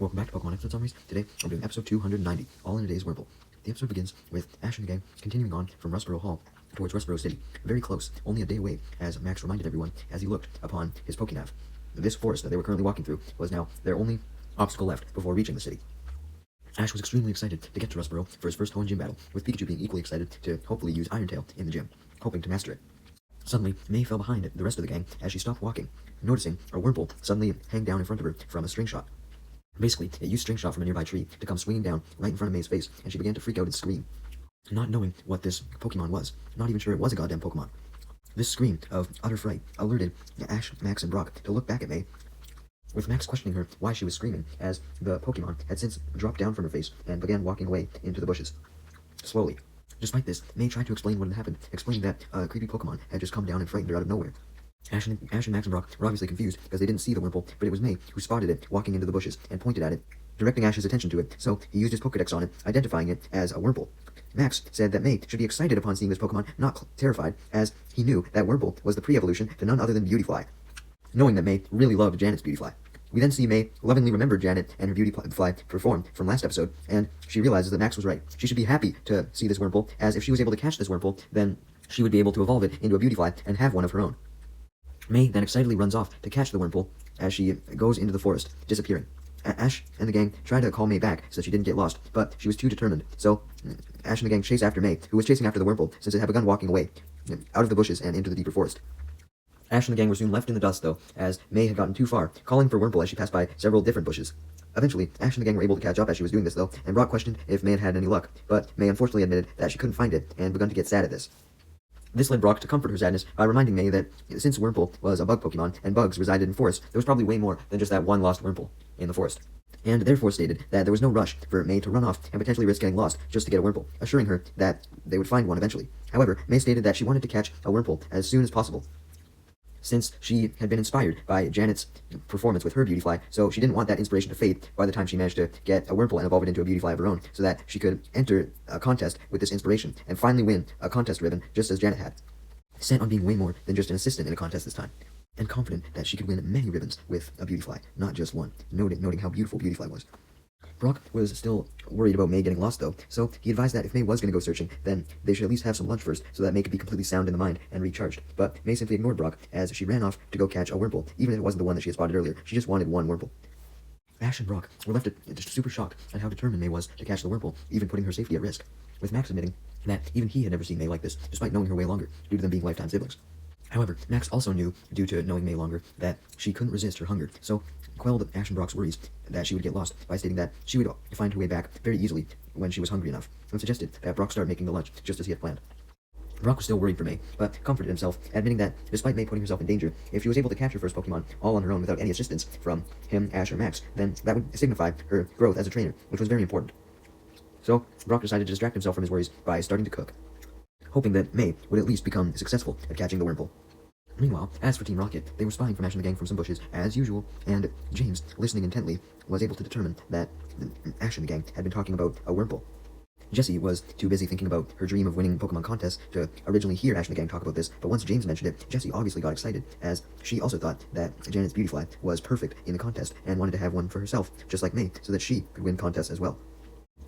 Welcome back to Pokemon episode summaries. Today, I'm doing episode 290, all in a day's Wurmple. The episode begins with Ash and the gang continuing on from Rustboro Hall towards Rustboro City, very close, only a day away, as Max reminded everyone as he looked upon his Pokénav. This forest that they were currently walking through was now their only obstacle left before reaching the city. Ash was extremely excited to get to Rustboro for his first Hoenn gym battle, with Pikachu being equally excited to hopefully use Iron Tail in the gym, hoping to master it. Suddenly, May fell behind the rest of the gang as she stopped walking, noticing a Wurmple suddenly hang down in front of her from a string shot. Basically, it used string shot from a nearby tree to come swinging down right in front of May's face, and she began to freak out and scream, not knowing what this Pokemon was, not even sure it was a goddamn Pokemon. This scream of utter fright alerted Ash, Max, and Brock to look back at May, with Max questioning her why she was screaming, as the Pokemon had since dropped down from her face and began walking away into the bushes. Slowly. Despite this, May tried to explain what had happened, explaining that a creepy Pokemon had just come down and frightened her out of nowhere. Ash and Max and Brock were obviously confused because they didn't see the Wurmple, but it was May who spotted it walking into the bushes and pointed at it, directing Ash's attention to it, so he used his Pokedex on it, identifying it as a Wurmple. Max said that May should be excited upon seeing this Pokemon, not terrified, as he knew that Wurmple was the pre-evolution to none other than Beautyfly, knowing that May really loved Janet's Beautyfly. We then see May lovingly remember Janet and her Beautyfly form from last episode, and she realizes that Max was right. She should be happy to see this Wurmple, as if she was able to catch this Wurmple, then she would be able to evolve it into a Beautyfly and have one of her own. May then excitedly runs off to catch the Wurmple as she goes into the forest, disappearing. Ash and the gang tried to call May back so that she didn't get lost, but she was too determined, so Ash and the gang chased after May, who was chasing after the Wurmple since it had begun walking away, out of the bushes and into the deeper forest. Ash and the gang were soon left in the dust, though, as May had gotten too far, calling for Wurmple as she passed by several different bushes. Eventually, Ash and the gang were able to catch up as she was doing this, though, and Brock questioned if May had had any luck, but May unfortunately admitted that she couldn't find it, and begun to get sad at this. This led Brock to comfort her sadness by reminding May that since Wurmple was a bug Pokemon and bugs resided in forests, there was probably way more than just that one lost Wurmple in the forest, and therefore stated that there was no rush for May to run off and potentially risk getting lost just to get a Wurmple, assuring her that they would find one eventually. However, May stated that she wanted to catch a Wurmple as soon as possible, since she had been inspired by Janet's performance with her Beautyfly, so she didn't want that inspiration to fade by the time she managed to get a Wurmple and evolve it into a Beautyfly of her own, so that she could enter a contest with this inspiration and finally win a contest ribbon just as Janet had, set on being way more than just an assistant in a contest this time, and confident that she could win many ribbons with a Beautyfly, not just one, noting how beautiful Beautyfly was. Brock was still worried about May getting lost, though, so he advised that if May was going to go searching, then they should at least have some lunch first, so that May could be completely sound in the mind and recharged. But May simply ignored Brock, as she ran off to go catch a Wurmple, even if it wasn't the one that she had spotted earlier. She just wanted one Wurmple. Ash and Brock were left just super shocked at how determined May was to catch the Wurmple, even putting her safety at risk, with Max admitting that even he had never seen May like this, despite knowing her way longer, due to them being lifetime siblings. However, Max also knew, due to knowing May longer, that she couldn't resist her hunger, so quelled Ash and Brock's worries that she would get lost by stating that she would find her way back very easily when she was hungry enough, and suggested that Brock start making the lunch just as he had planned. Brock was still worried for May, but comforted himself, admitting that despite May putting herself in danger, if she was able to catch her first Pokemon all on her own without any assistance from him, Ash, or Max, then that would signify her growth as a trainer, which was very important. So, Brock decided to distract himself from his worries by starting to cook, hoping that May would at least become successful at catching the Wurmple. Meanwhile, as for Team Rocket, they were spying from Ash and the gang from some bushes, as usual, and James, listening intently, was able to determine that Ash and the gang had been talking about a Wurmple. Jessie was too busy thinking about her dream of winning Pokemon contests to originally hear Ash and the gang talk about this, but once James mentioned it, Jessie obviously got excited, as she also thought that Janet's Beautyfly was perfect in the contest and wanted to have one for herself, just like May, so that she could win contests as well.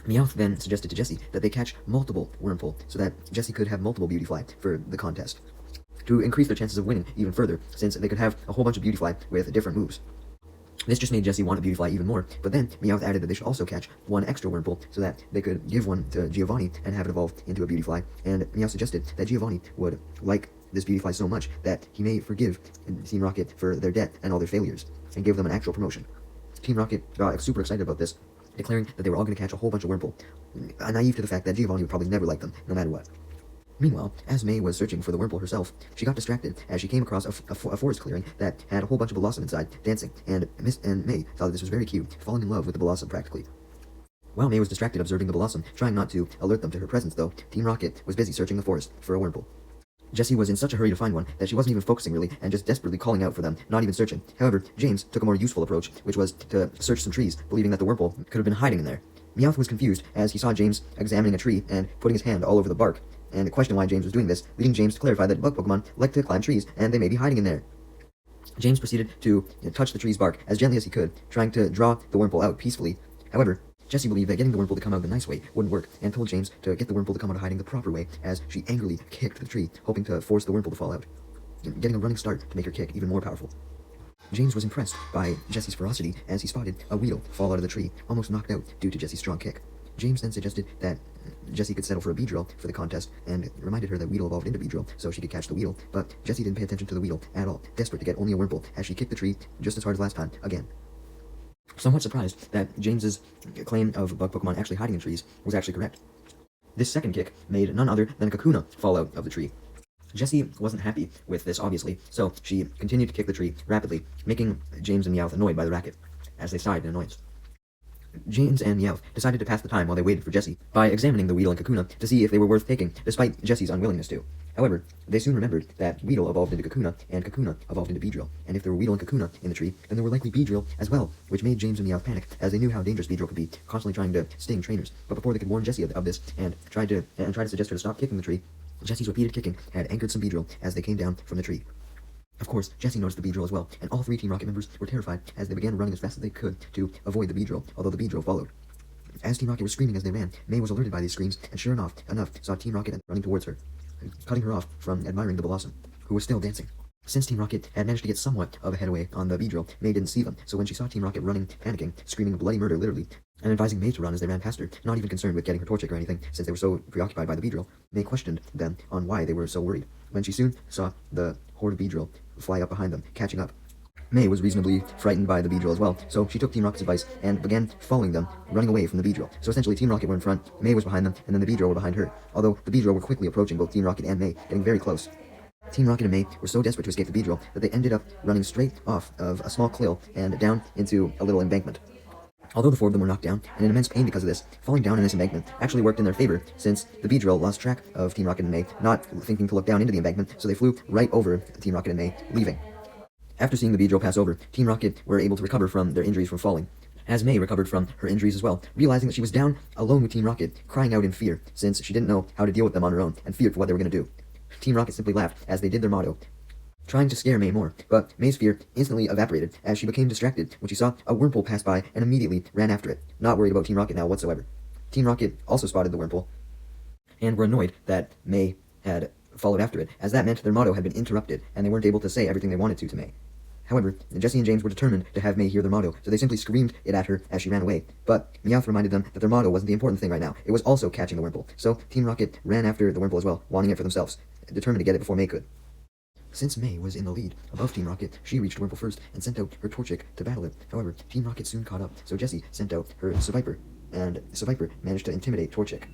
Meowth then suggested to Jessie that they catch multiple Wurmple, so that Jessie could have multiple Beautyfly for the contest, to increase their chances of winning even further, since they could have a whole bunch of Beautyfly with different moves. This just made Jessie want a Beautyfly even more, but then Meowth added that they should also catch one extra Wurmple so that they could give one to Giovanni and have it evolve into a Beautyfly, and Meowth suggested that Giovanni would like this Beautyfly so much that he may forgive Team Rocket for their debt and all their failures, and give them an actual promotion. Team Rocket got super excited about this, declaring that they were all going to catch a whole bunch of Wurmple, naive to the fact that Giovanni would probably never like them, no matter what. Meanwhile, as May was searching for the Wurmple herself, she got distracted as she came across a forest clearing that had a whole bunch of Blossom inside, dancing, and May thought that this was very cute, falling in love with the Blossom practically. While May was distracted observing the Blossom, trying not to alert them to her presence though, Team Rocket was busy searching the forest for a Wurmple. Jessie was in such a hurry to find one that she wasn't even focusing really, and just desperately calling out for them, not even searching. However, James took a more useful approach, which was to search some trees, believing that the Wurmple could have been hiding in there. Meowth was confused as he saw James examining a tree and putting his hand all over the bark, and questioned why James was doing this, leading James to clarify that bug Pokemon like to climb trees, and they may be hiding in there. James proceeded to touch the tree's bark as gently as he could, trying to draw the Wurmple out peacefully. However, Jessie believed that getting the Wurmple to come out the nice way wouldn't work, and told James to get the Wurmple to come out of hiding the proper way, as she angrily kicked the tree, hoping to force the Wurmple to fall out, getting a running start to make her kick even more powerful. James was impressed by Jessie's ferocity as he spotted a Weedle fall out of the tree, almost knocked out due to Jessie's strong kick. James then suggested that Jessie could settle for a Beedrill for the contest, and reminded her that Weedle evolved into Beedrill so she could catch the Weedle, but Jessie didn't pay attention to the Weedle at all, desperate to get only a Wurmple as she kicked the tree just as hard as last time, again. Somewhat surprised that James's claim of bug Pokemon actually hiding in trees was actually correct. This second kick made none other than a Kakuna fall out of the tree. Jessie wasn't happy with this, obviously, so she continued to kick the tree rapidly, making James and Meowth annoyed by the racket, as they sighed in annoyance. James and Meowth decided to pass the time while they waited for Jessie by examining the Weedle and Kakuna to see if they were worth taking, despite Jessie's unwillingness to. However, they soon remembered that Weedle evolved into Kakuna, and Kakuna evolved into Beedrill, and if there were Weedle and Kakuna in the tree, then there were likely Beedrill as well, which made James and Meowth panic, as they knew how dangerous Beedrill could be, constantly trying to sting trainers. But before they could warn Jessie of this, and try to suggest her to stop kicking the tree, Jessie's repeated kicking had anchored some Beedrill as they came down from the tree. Of course, Jessie noticed the Beedrill as well, and all three Team Rocket members were terrified as they began running as fast as they could to avoid the Beedrill, although the Beedrill followed. As Team Rocket was screaming as they ran, May was alerted by these screams, and sure enough saw Team Rocket running towards her, cutting her off from admiring the Blossom, who was still dancing. Since Team Rocket had managed to get somewhat of a headway on the Beedrill, May didn't see them, so when she saw Team Rocket running, panicking, screaming bloody murder literally, and advising May to run as they ran past her, not even concerned with getting her Torchic or anything, since they were so preoccupied by the Beedrill, May questioned them on why they were so worried, when she soon saw the horde of Beedrill fly up behind them, catching up. May was reasonably frightened by the Beedrill as well, so she took Team Rocket's advice and began following them, running away from the Beedrill. So essentially Team Rocket were in front, May was behind them, and then the Beedrill were behind her, although the Beedrill were quickly approaching both Team Rocket and May, getting very close. Team Rocket and May were so desperate to escape the Beedrill that they ended up running straight off of a small cliff and down into a little embankment. Although the four of them were knocked down, and in immense pain because of this, falling down in this embankment actually worked in their favor, since the Beedrill lost track of Team Rocket and May, not thinking to look down into the embankment, so they flew right over Team Rocket and May, leaving. After seeing the Beedrill pass over, Team Rocket were able to recover from their injuries from falling, as May recovered from her injuries as well, realizing that she was down alone with Team Rocket, crying out in fear, since she didn't know how to deal with them on her own, and feared for what they were going to do. Team Rocket simply laughed as they did their motto, trying to scare May more, but May's fear instantly evaporated as she became distracted when she saw a Wurmple pass by and immediately ran after it, not worried about Team Rocket now whatsoever. Team Rocket also spotted the Wurmple, and were annoyed that May had followed after it, as that meant their motto had been interrupted, and they weren't able to say everything they wanted to May. However, Jessie and James were determined to have May hear their motto, so they simply screamed it at her as she ran away. But Meowth reminded them that their motto wasn't the important thing right now, it was also catching the Wurmple, so Team Rocket ran after the Wurmple as well, wanting it for themselves, determined to get it before May could. Since May was in the lead above Team Rocket, she reached Wurmple first and sent out her Torchic to battle it. However, Team Rocket soon caught up, so Jessie sent out her Seviper, and Seviper managed to intimidate Torchic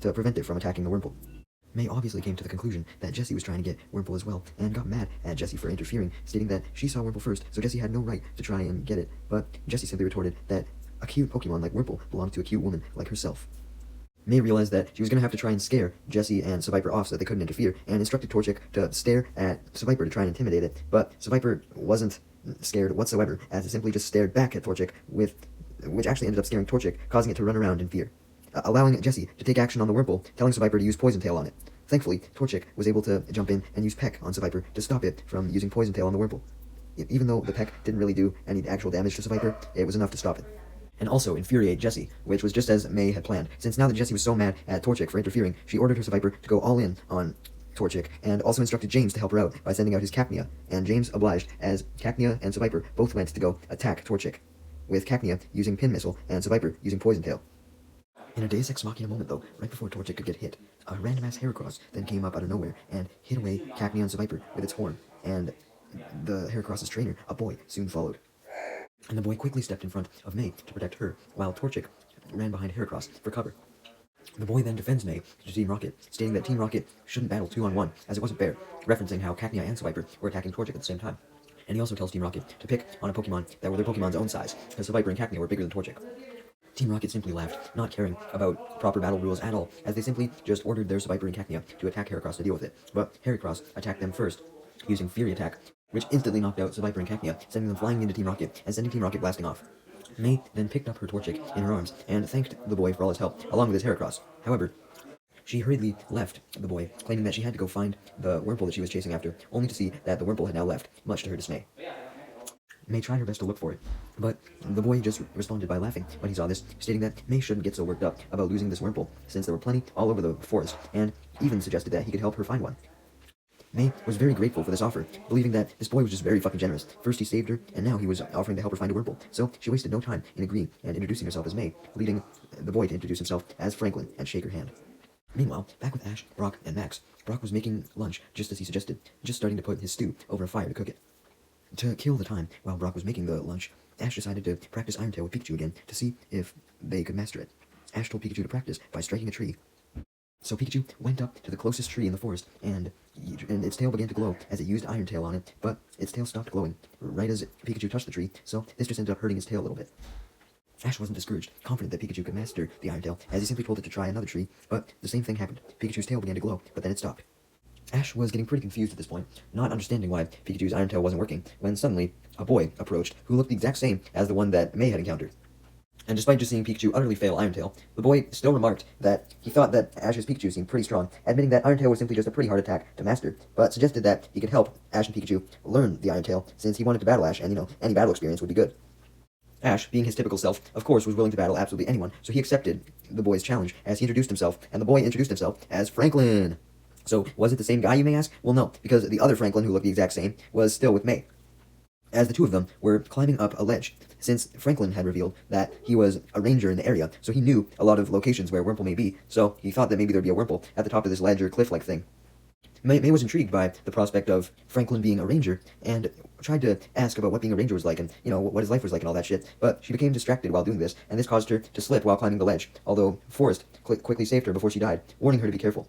to prevent it from attacking the Wurmple. May obviously came to the conclusion that Jessie was trying to get Wurmple as well, and got mad at Jessie for interfering, stating that she saw Wurmple first, so Jessie had no right to try and get it, but Jessie simply retorted that a cute Pokemon like Wurmple belonged to a cute woman like herself. May realized that she was going to have to try and scare Jessie and Seviper off so that they couldn't interfere, and instructed Torchic to stare at Seviper to try and intimidate it, but Seviper wasn't scared whatsoever, as it simply just stared back at Torchic, which actually ended up scaring Torchic, causing it to run around in fear, allowing Jessie to take action on the Wurmple, telling Seviper to use Poison Tail on it. Thankfully, Torchic was able to jump in and use Peck on Seviper to stop it from using Poison Tail on the Wurmple. Even though the Peck didn't really do any actual damage to Seviper, it was enough to stop it. And also infuriate Jessie, which was just as May had planned, since now that Jessie was so mad at Torchic for interfering, she ordered her Seviper to go all in on Torchic, and also instructed James to help her out by sending out his Cacnea, and James obliged, as Cacnea and Seviper both went to go attack Torchic, with Cacnea using Pin Missile and Seviper using Poison Tail. In a Deus Ex Machina moment though, right before Torchic could get hit, a random-ass Heracross then came up out of nowhere and hit away Cacnea and Seviper with its horn, and the Heracross's trainer, a boy, soon followed. And the boy quickly stepped in front of May to protect her, while Torchic ran behind Heracross for cover. The boy then defends May to Team Rocket, stating that Team Rocket shouldn't battle 2-on-1, as it wasn't fair, referencing how Cacnea and Seviper were attacking Torchic at the same time. And he also tells Team Rocket to pick on a Pokemon that were their Pokemon's own size, because Seviper and Cacnea were bigger than Torchic. Team Rocket simply laughed, not caring about proper battle rules at all, as they simply just ordered their Seviper and Cacnea to attack Heracross to deal with it. But Heracross attacked them first, using Fury Attack, which instantly knocked out Seviper and Cacnea, sending them flying into Team Rocket, and sending Team Rocket blasting off. May then picked up her Torchic in her arms, and thanked the boy for all his help, along with his Heracross. However, she hurriedly left the boy, claiming that she had to go find the Wurmple that she was chasing after, only to see that the Wurmple had now left, much to her dismay. May tried her best to look for it, but the boy just responded by laughing when he saw this, stating that May shouldn't get so worked up about losing this Wurmple, since there were plenty all over the forest, and even suggested that he could help her find one. May was very grateful for this offer, believing that this boy was just very fucking generous. First he saved her, and now he was offering to help her find a Wurmple. So she wasted no time in agreeing and introducing herself as May, leading the boy to introduce himself as Franklin and shake her hand. Meanwhile, back with Ash, Brock, and Max, Brock was making lunch just as he suggested, just starting to put his stew over a fire to cook it. To kill the time while Brock was making the lunch, Ash decided to practice Iron Tail with Pikachu again to see if they could master it. Ash told Pikachu to practice by striking a tree. So Pikachu went up to the closest tree in the forest, and its tail began to glow as it used Iron Tail on it, but its tail stopped glowing right as Pikachu touched the tree, so this just ended up hurting his tail a little bit. Ash wasn't discouraged, confident that Pikachu could master the Iron Tail, as he simply told it to try another tree, but the same thing happened. Pikachu's tail began to glow, but then it stopped. Ash was getting pretty confused at this point, not understanding why Pikachu's Iron Tail wasn't working, when suddenly a boy approached who looked the exact same as the one that May had encountered. And despite just seeing Pikachu utterly fail Iron Tail, the boy still remarked that he thought that Ash's Pikachu seemed pretty strong, admitting that Iron Tail was simply just a pretty hard attack to master, but suggested that he could help Ash and Pikachu learn the Iron Tail, since he wanted to battle Ash, and any battle experience would be good. Ash, being his typical self, of course was willing to battle absolutely anyone, so he accepted the boy's challenge as he introduced himself, and the boy introduced himself as Franklin. So, was it the same guy, you may ask? Well, no, because the other Franklin, who looked the exact same, was still with May, as the two of them were climbing up a ledge, since Franklin had revealed that he was a ranger in the area, so he knew a lot of locations where Wurmple may be, so he thought that maybe there'd be a Wurmple at the top of this ledge or cliff-like thing. May was intrigued by the prospect of Franklin being a ranger, and tried to ask about what being a ranger was like, and, what his life was like and all that shit, but she became distracted while doing this, and this caused her to slip while climbing the ledge, although Forrest quickly saved her before she died, warning her to be careful.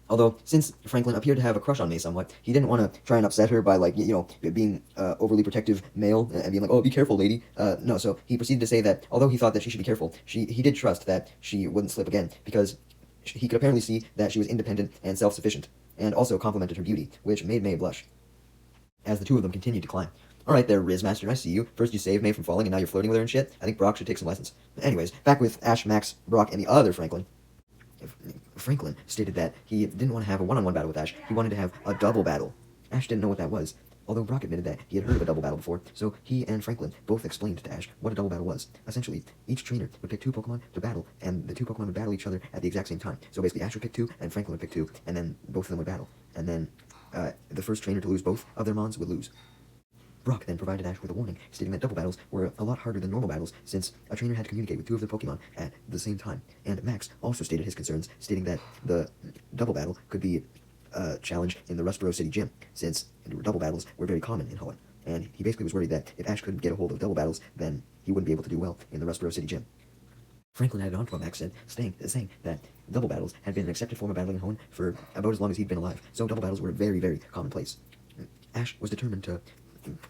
Although, since Franklin appeared to have a crush on May somewhat, he didn't want to try and upset her by, being overly protective male and being like, oh, be careful, lady. No, so he proceeded to say that, although he thought that she should be careful, he did trust that she wouldn't slip again, because he could apparently see that she was independent and self-sufficient, and also complimented her beauty, which made May blush, as the two of them continued to climb. Alright there, Rizmaster, I see you. First you saved May from falling, and now you're flirting with her and shit. I think Brock should take some lessons. Anyways, back with Ash, Max, Brock, and the other Franklin. Franklin stated that he didn't want to have a one-on-one battle with Ash, he wanted to have a double battle. Ash didn't know what that was, although Brock admitted that he had heard of a double battle before, so he and Franklin both explained to Ash what a double battle was. Essentially, each trainer would pick two Pokemon to battle, and the two Pokemon would battle each other at the exact same time. So basically, Ash would pick two, and Franklin would pick two, and then both of them would battle. And then, the first trainer to lose both of their Mons would lose. Brock then provided Ash with a warning, stating that double battles were a lot harder than normal battles, since a trainer had to communicate with two of their Pokemon at the same time. And Max also stated his concerns, stating that the double battle could be a challenge in the Rustboro City gym, since double battles were very common in Hoenn. And he basically was worried that if Ash couldn't get a hold of double battles, then he wouldn't be able to do well in the Rustboro City gym. Franklin added on to what Max said, saying that double battles had been an accepted form of battling in Hoenn for about as long as he'd been alive, so double battles were very, very commonplace. Ash was determined to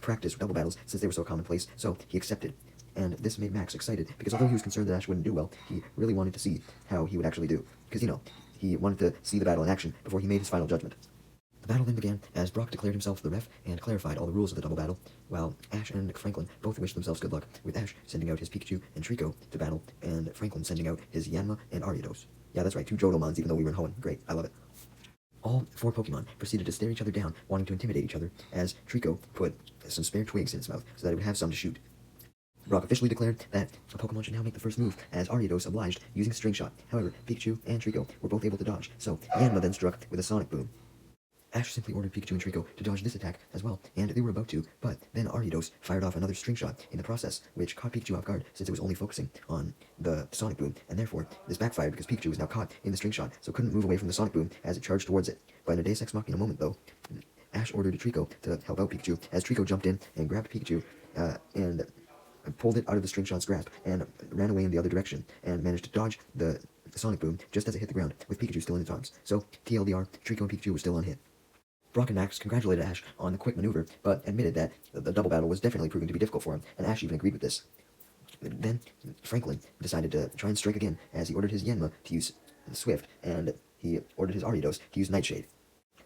practice double battles since they were so commonplace, so he accepted. And this made Max excited, because although he was concerned that Ash wouldn't do well, he really wanted to see how he would actually do. Because, he wanted to see the battle in action before he made his final judgment. The battle then began as Brock declared himself the ref and clarified all the rules of the double battle, while Ash and Franklin both wished themselves good luck, with Ash sending out his Pikachu and Trico to battle, and Franklin sending out his Yanma and Ariados. Yeah, that's right, 2 Jodomons, even though we were in Hoenn. Great, I love it. All 4 Pokemon proceeded to stare each other down, wanting to intimidate each other, as Trico put some spare twigs in its mouth so that it would have some to shoot. Brock officially declared that a Pokemon should now make the first move, as Ariados obliged, using a String Shot. However, Pikachu and Trico were both able to dodge, so Yanma then struck with a Sonic Boom. Ash simply ordered Pikachu and Trico to dodge this attack as well, and they were about to, but then Ariados fired off another String Shot in the process, which caught Pikachu off guard since it was only focusing on the Sonic Boom, and therefore this backfired because Pikachu was now caught in the String Shot, so couldn't move away from the Sonic Boom as it charged towards it. But in a Deus Ex Machina moment, though, Ash ordered Trico to help out Pikachu, as Trico jumped in and grabbed Pikachu, and pulled it out of the String Shot's grasp, and ran away in the other direction, and managed to dodge the Sonic Boom just as it hit the ground, with Pikachu still in its arms. So, TLDR, Trico and Pikachu were still unhit. Brock and Max congratulated Ash on the quick maneuver, but admitted that the double battle was definitely proving to be difficult for him, and Ash even agreed with this. Then, Franklin decided to try and strike again, as he ordered his Yanma to use Swift, and he ordered his Ariados to use Nightshade.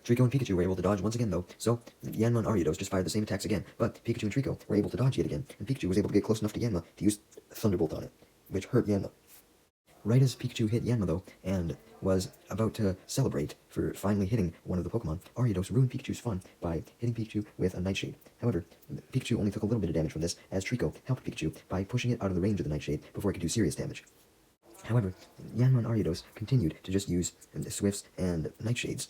Trico and Pikachu were able to dodge once again, though, so Yanma and Ariados just fired the same attacks again, but Pikachu and Trico were able to dodge yet again, and Pikachu was able to get close enough to Yanma to use Thunderbolt on it, which hurt Yanma. Right as Pikachu hit Yanma though, and was about to celebrate for finally hitting one of the Pokemon, Ariados ruined Pikachu's fun by hitting Pikachu with a Nightshade. However, Pikachu only took a little bit of damage from this, as Trico helped Pikachu by pushing it out of the range of the Nightshade before it could do serious damage. However, Yanma and Ariados continued to just use Swifts and Nightshades,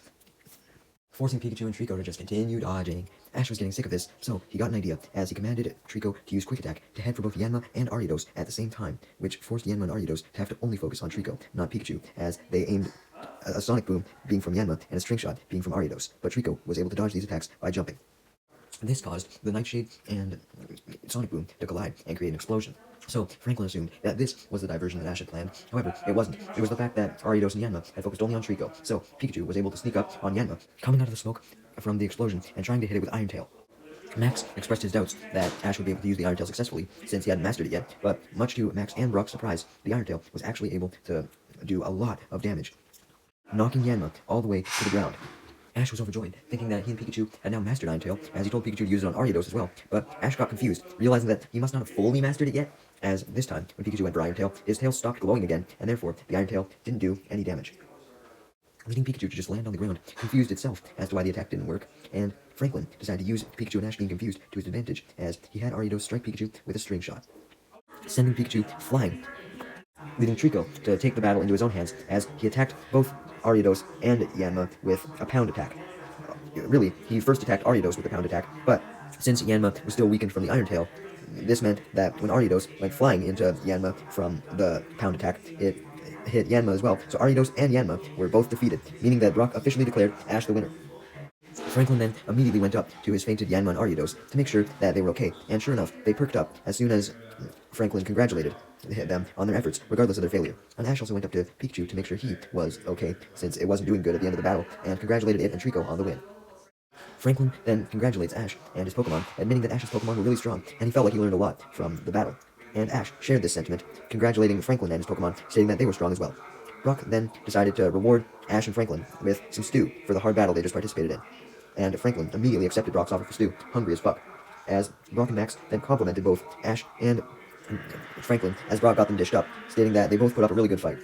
forcing Pikachu and Trico to just continue dodging. Ash was getting sick of this, so he got an idea, as he commanded Trico to use Quick Attack to head for both Yanma and Ariados at the same time, which forced Yanma and Ariados to have to only focus on Trico, not Pikachu, as they aimed a Sonic Boom being from Yanma and a String Shot being from Ariados, but Trico was able to dodge these attacks by jumping. This caused the Nightshade and Sonic Boom to collide and create an explosion. So Franklin assumed that this was the diversion that Ash had planned. However, it wasn't. It was the fact that Ariados and Yanma had focused only on Trico. So Pikachu was able to sneak up on Yanma, coming out of the smoke from the explosion and trying to hit it with Iron Tail. Max expressed his doubts that Ash would be able to use the Iron Tail successfully, since he hadn't mastered it yet, but much to Max and Brock's surprise, the Iron Tail was actually able to do a lot of damage, knocking Yanma all the way to the ground. Ash was overjoyed, thinking that he and Pikachu had now mastered Iron Tail, as he told Pikachu to use it on Ariados as well, but Ash got confused, realizing that he must not have fully mastered it yet, as this time, when Pikachu went for Iron Tail, his tail stopped glowing again, and therefore the Iron Tail didn't do any damage, leading Pikachu to just land on the ground, confused itself as to why the attack didn't work, and Franklin decided to use Pikachu and Ash being confused to his advantage, as he had Ariados strike Pikachu with a String Shot, sending Pikachu flying, leading Trico to take the battle into his own hands, as he attacked both Ariados and Yanma with a Pound Attack. Really, he first attacked Ariados with a Pound Attack, but since Yanma was still weakened from the Iron Tail, this meant that when Ariados went flying into Yanma from the Pound Attack, it hit Yanma as well, so Ariados and Yanma were both defeated, meaning that Brock officially declared Ash the winner. Franklin then immediately went up to his fainted Yanma and Ariados to make sure that they were okay, and sure enough, they perked up as soon as Franklin congratulated them on their efforts, regardless of their failure. And Ash also went up to Pikachu to make sure he was okay, since it wasn't doing good at the end of the battle, and congratulated it and Trico on the win. Franklin then congratulates Ash and his Pokemon, admitting that Ash's Pokemon were really strong, and he felt like he learned a lot from the battle. And Ash shared this sentiment, congratulating Franklin and his Pokemon, stating that they were strong as well. Brock then decided to reward Ash and Franklin with some stew for the hard battle they just participated in, and Franklin immediately accepted Brock's offer for stew, hungry as fuck, as Brock and Max then complimented both Ash and Franklin as Brock got them dished up, stating that they both put up a really good fight.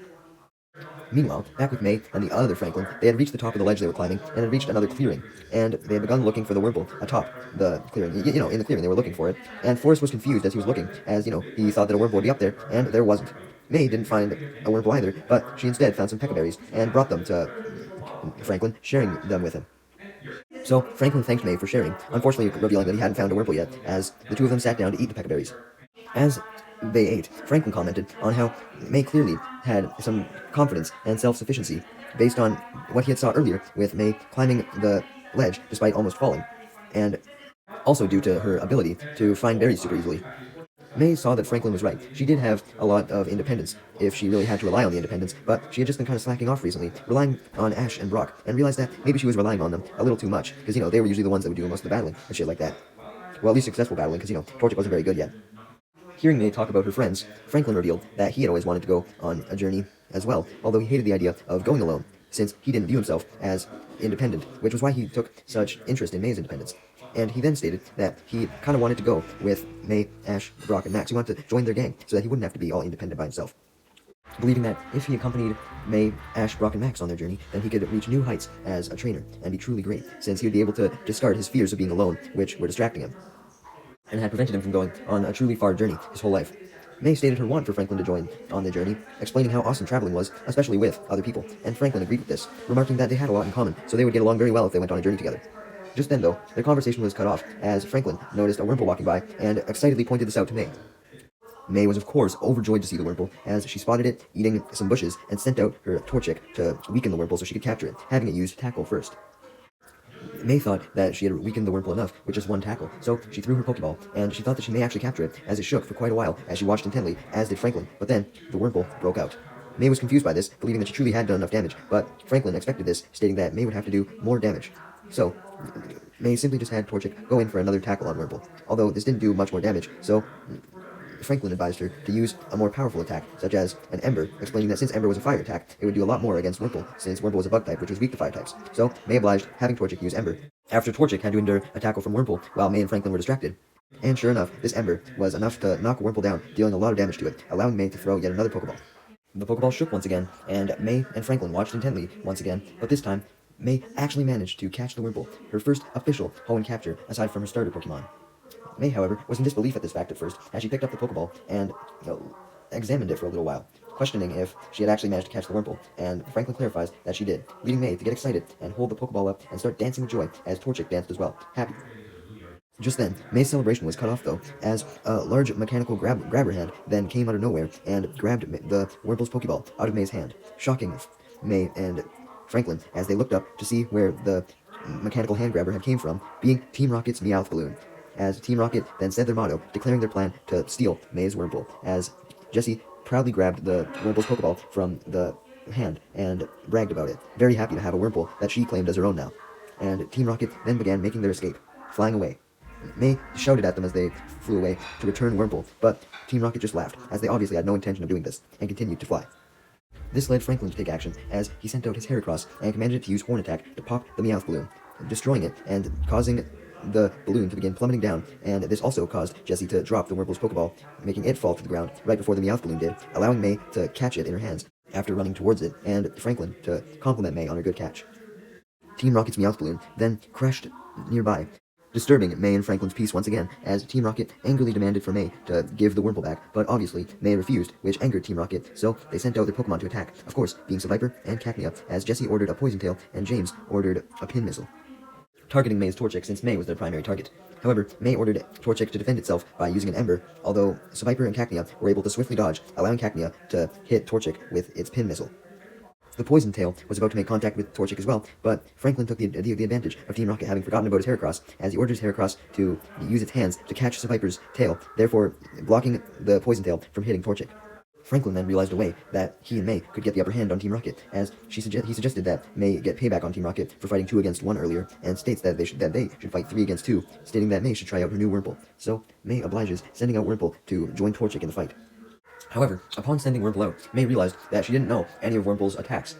Meanwhile, back with May and the other Franklin, they had reached the top of the ledge they were climbing, and had reached another clearing, and they had begun looking for the Wurmple atop the clearing. In the clearing, they were looking for it, and Forrest was confused as he was looking, as, he thought that a Wurmple would be up there, and there wasn't. May didn't find a Wurmple either, but she instead found some Pecaberries, and brought them to Franklin, sharing them with him. So, Franklin thanked May for sharing, unfortunately revealing that he hadn't found a Wurmple yet, as the two of them sat down to eat the Pecaberries. As they ate, Franklin commented on how May clearly had some confidence and self-sufficiency based on what he had saw earlier with May climbing the ledge despite almost falling, and also due to her ability to find berries super easily. May saw that Franklin was right. She did have a lot of independence if she really had to rely on the independence, but she had just been kind of slacking off recently, relying on Ash and Brock, and realized that maybe she was relying on them a little too much, because, they were usually the ones that would do most of the battling and shit like that. Well, at least successful battling, because, Torchic wasn't very good yet. Hearing May talk about her friends, Franklin revealed that he had always wanted to go on a journey as well, although he hated the idea of going alone, since he didn't view himself as independent, which was why he took such interest in May's independence. And he then stated that he kind of wanted to go with May, Ash, Brock, and Max. He wanted to join their gang so that he wouldn't have to be all independent by himself, believing that if he accompanied May, Ash, Brock, and Max on their journey, then he could reach new heights as a trainer and be truly great, since he would be able to discard his fears of being alone, which were distracting him, and had prevented him from going on a truly far journey his whole life. May stated her want for Franklin to join on the journey, explaining how awesome traveling was, especially with other people, and Franklin agreed with this, remarking that they had a lot in common, so they would get along very well if they went on a journey together. Just then, though, their conversation was cut off, as Franklin noticed a Wurmple walking by, and excitedly pointed this out to May. May was of course overjoyed to see the Wurmple, as she spotted it eating some bushes, and sent out her Torchic to weaken the Wurmple so she could capture it, having it use Tackle first. May thought that she had weakened the Wurmple enough with just one tackle, so she threw her Pokeball, and she thought that she may actually capture it, as it shook for quite a while as she watched intently, as did Franklin, but then the Wurmple broke out. May was confused by this, believing that she truly had done enough damage, but Franklin expected this, stating that May would have to do more damage. So, May simply just had Torchic go in for another tackle on Wurmple, although this didn't do much more damage, so Franklin advised her to use a more powerful attack, such as an Ember, explaining that since Ember was a fire attack, it would do a lot more against Wurmple, since Wurmple was a bug type, which was weak to fire types. So, May obliged, having Torchic use Ember, after Torchic had to endure a tackle from Wurmple while May and Franklin were distracted. And sure enough, this Ember was enough to knock Wurmple down, dealing a lot of damage to it, allowing May to throw yet another Pokeball. The Pokeball shook once again, and May and Franklin watched intently once again, but this time, May actually managed to catch the Wurmple, her first official Hoenn capture aside from her starter Pokemon. May, however, was in disbelief at this fact at first, as she picked up the Pokeball and examined it for a little while, questioning if she had actually managed to catch the Wurmple, and Franklin clarifies that she did, leading May to get excited and hold the Pokeball up and start dancing with joy as Torchic danced as well, happy. Just then, May's celebration was cut off, though, as a large mechanical grabber hand then came out of nowhere and grabbed the Wurmple's Pokeball out of May's hand, shocking May and Franklin as they looked up to see where the mechanical hand grabber had came from, being Team Rocket's Meowth balloon. As Team Rocket then said their motto, declaring their plan to steal May's Wurmple, as Jessie proudly grabbed the Wurmple's Pokeball from the hand and bragged about it, very happy to have a Wurmple that she claimed as her own now. And Team Rocket then began making their escape, flying away. May shouted at them as they flew away to return Wurmple, but Team Rocket just laughed, as they obviously had no intention of doing this, and continued to fly. This led Franklin to take action, as he sent out his Heracross and commanded it to use Horn Attack to pop the Meowth balloon, destroying it and causing the balloon to begin plummeting down, and this also caused Jessie to drop the Wurmple's Pokeball, making it fall to the ground right before the Meowth balloon did, allowing May to catch it in her hands after running towards it, and Franklin to compliment May on her good catch. Team Rocket's Meowth balloon then crashed nearby, disturbing May and Franklin's peace once again, as Team Rocket angrily demanded for May to give the Wurmple back, but obviously May refused, which angered Team Rocket, so they sent out their Pokemon to attack, of course, being Seviper and Cacnea, as Jessie ordered a Poison Tail and James ordered a Pin Missile, targeting May's Torchic since May was their primary target. However, May ordered Torchic to defend itself by using an Ember, although Seviper and Cacnea were able to swiftly dodge, allowing Cacnea to hit Torchic with its Pin Missile. The Poison Tail was about to make contact with Torchic as well, but Franklin took the advantage of Team Rocket having forgotten about his Heracross, as he ordered his Heracross to use its hands to catch Seviper's tail, therefore blocking the Poison Tail from hitting Torchic. Franklin then realized a way that he and May could get the upper hand on Team Rocket, as he suggested that May get payback on Team Rocket for fighting 2 against 1 earlier, and states that they should fight 3 against 2, stating that May should try out her new Wurmple. So May obliges, sending out Wurmple to join Torchic in the fight. However, upon sending Wurmple out, May realized that she didn't know any of Wurmple's attacks.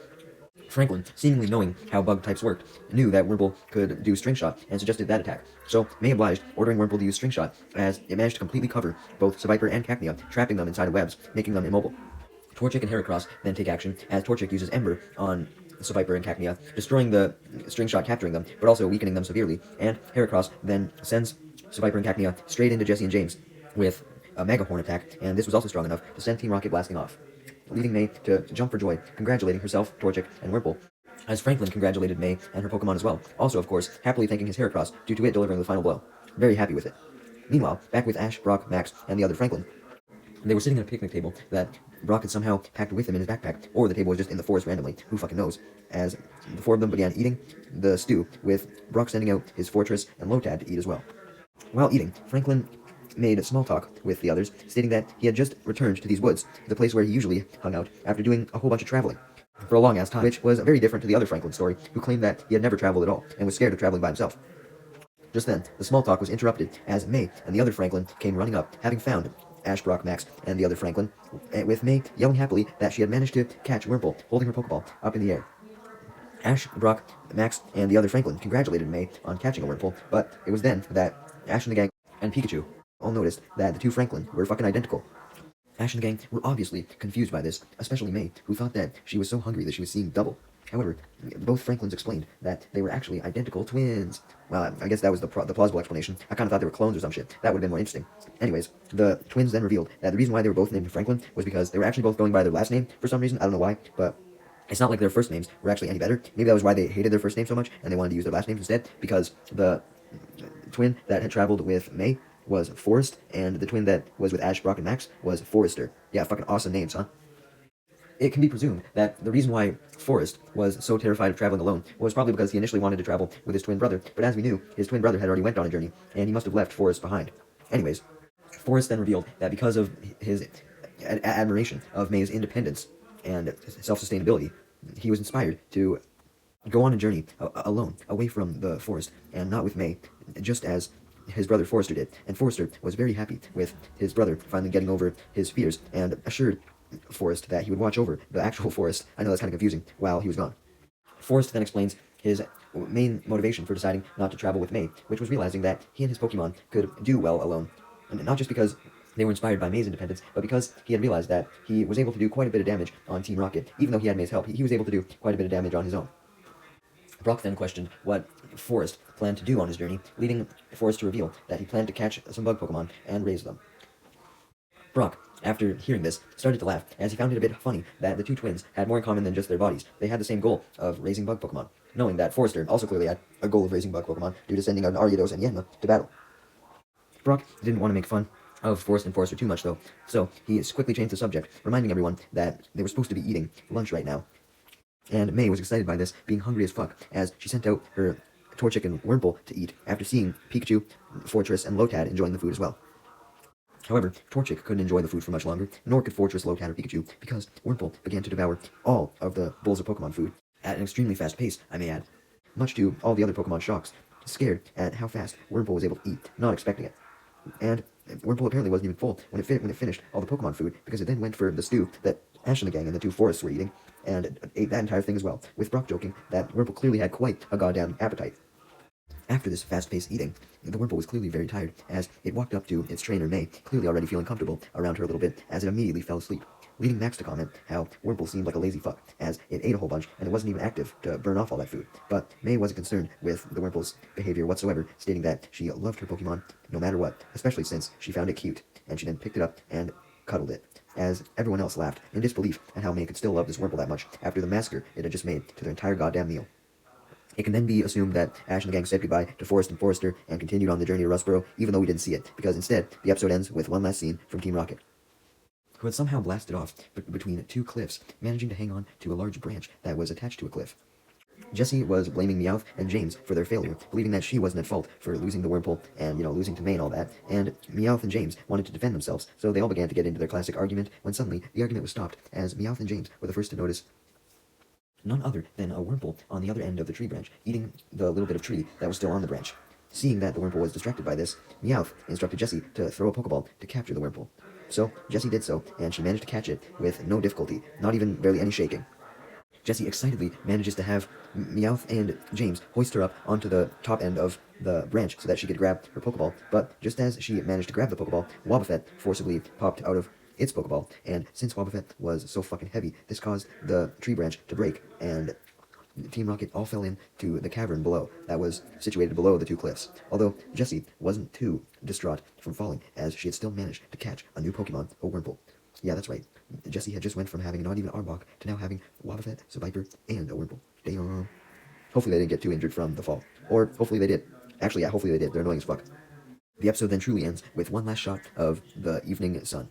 Franklin, seemingly knowing how bug types worked, knew that Wurmple could do String Shot and suggested that attack. So May obliged, ordering Wurmple to use String Shot, as it managed to completely cover both Seviper and Cacnea, trapping them inside of webs, making them immobile. Torchic and Heracross then take action, as Torchic uses Ember on Seviper and Cacnea, destroying the String Shot, capturing them, but also weakening them severely, and Heracross then sends Seviper and Cacnea straight into Jessie and James with a Mega Horn attack, and this was also strong enough to send Team Rocket blasting off, leaving May to jump for joy, congratulating herself, Torchic, and Wurmple, as Franklin congratulated May and her Pokemon as well, also, of course, happily thanking his Heracross due to it delivering the final blow. Very happy with it. Meanwhile, back with Ash, Brock, Max, and the other Franklin, they were sitting at a picnic table that Brock had somehow packed with him in his backpack, or the table was just in the forest randomly, who fucking knows, as the 4 of them began eating the stew, with Brock sending out his Fortress and Lotad to eat as well. While eating, Franklin made small talk with the others, stating that he had just returned to these woods, the place where he usually hung out, after doing a whole bunch of traveling for a long-ass time, which was very different to the other Franklin story, who claimed that he had never traveled at all, and was scared of traveling by himself. Just then, the small talk was interrupted, as May and the other Franklin came running up, having found Ash, Brock, Max, and the other Franklin, with May yelling happily that she had managed to catch Wurmple, holding her Pokeball up in the air. Ash, Brock, Max, and the other Franklin congratulated May on catching a Wurmple, but it was then that Ash and the gang and Pikachu all noticed that the 2 Franklin were fucking identical. Ash and the gang were obviously confused by this, especially May, who thought that she was so hungry that she was seeing double. However, both Franklins explained that they were actually identical twins. Well, I guess that was the plausible explanation. I kind of thought they were clones or some shit. That would have been more interesting. Anyways, the twins then revealed that the reason why they were both named Franklin was because they were actually both going by their last name for some reason. I don't know why, but it's not like their first names were actually any better. Maybe that was why they hated their first name so much, and they wanted to use their last names instead, because the twin that had traveled with May was Forrest, and the twin that was with Ash, Brock, and Max was Forrester. Yeah, fucking awesome names, huh? It can be presumed that the reason why Forrest was so terrified of traveling alone was probably because he initially wanted to travel with his twin brother, but as we knew, his twin brother had already went on a journey, and he must have left Forrest behind. Anyways, Forrest then revealed that because of his admiration of May's independence and self-sustainability, he was inspired to go on a journey alone, away from the forest, and not with May, just as his brother Forrester did. And Forrester was very happy with his brother finally getting over his fears, and assured Forrest that he would watch over the actual Forrest. I know that's kind of confusing, while he was gone. Forrest then explains his main motivation for deciding not to travel with May, which was realizing that he and his Pokemon could do well alone. And not just because They were inspired by May's independence, but because he had realized that he was able to do quite a bit of damage on Team Rocket, even though he had May's help, he was able to do quite a bit of damage on his own. Brock then questioned what Forrest planned to do on his journey, leading Forrest to reveal that he planned to catch some bug Pokemon and raise them. Brock, after hearing this, started to laugh, as he found it a bit funny that the two twins had more in common than just their bodies. They had the same goal of raising bug Pokemon, knowing that Forrester also clearly had a goal of raising bug Pokemon due to sending out Ariados and Yanma to battle. Brock didn't want to make fun of Forrest and Forrester too much, though, so he quickly changed the subject, reminding everyone that they were supposed to be eating lunch right now. And May was excited by this, being hungry as fuck, as she sent out her Torchic and Wurmple to eat after seeing Pikachu, Fortress, and Lotad enjoying the food as well. However, Torchic couldn't enjoy the food for much longer, nor could Fortress, Lotad, or Pikachu, because Wurmple began to devour all of the bowls of Pokemon food, at an extremely fast pace, I may add. Much to all the other Pokemon shocks, scared at how fast Wurmple was able to eat, not expecting it. And Wurmple apparently wasn't even full when it finished all the Pokemon food, because it then went for the stew that Ash and the gang and the two Forests were eating, and ate that entire thing as well, with Brock joking that Wurmple clearly had quite a goddamn appetite. After this fast-paced eating, the Wurmple was clearly very tired, as it walked up to its trainer May, clearly already feeling comfortable around her a little bit, as it immediately fell asleep, leading Max to comment how Wurmple seemed like a lazy fuck, as it ate a whole bunch and it wasn't even active to burn off all that food. But May wasn't concerned with the Wurmple's behavior whatsoever, stating that she loved her Pokemon no matter what, especially since she found it cute, and she then picked it up and cuddled it, as everyone else laughed in disbelief at how May could still love this Wurmple that much after the massacre it had just made to their entire goddamn meal. It can then be assumed that Ash and the gang said goodbye to Forrest and Forrester and continued on the journey to Rustboro, even though we didn't see it, because instead, the episode ends with one last scene from Team Rocket, who had somehow blasted off between two cliffs, managing to hang on to a large branch that was attached to a cliff. Jessie was blaming Meowth and James for their failure, believing that she wasn't at fault for losing the Wurmple and, losing to May and all that, and Meowth and James wanted to defend themselves, so they all began to get into their classic argument, when suddenly the argument was stopped, as Meowth and James were the first to notice none other than a Wurmple on the other end of the tree branch, eating the little bit of tree that was still on the branch. Seeing that the Wurmple was distracted by this, Meowth instructed Jessie to throw a Pokeball to capture the Wurmple. So, Jessie did so, and she managed to catch it with no difficulty, not even barely any shaking. Jessie excitedly manages to have Meowth and James hoist her up onto the top end of the branch so that she could grab her Pokeball, but just as she managed to grab the Pokeball, Wobbuffet forcibly popped out of its Pokeball, and since Wobbuffet was so fucking heavy, this caused the tree branch to break, and Team Rocket all fell into the cavern below that was situated below the two cliffs, although Jessie wasn't too distraught from falling, as she had still managed to catch a new Pokemon, a Wurmple. Yeah, that's right. Jessie had just went from having not even Arbok to now having Wobbuffet, Seviper, and a Wurmple. Damn. Hopefully they didn't get too injured from the fall. Or hopefully they did. Actually, yeah, hopefully they did. They're annoying as fuck. The episode then truly ends with one last shot of the evening sun.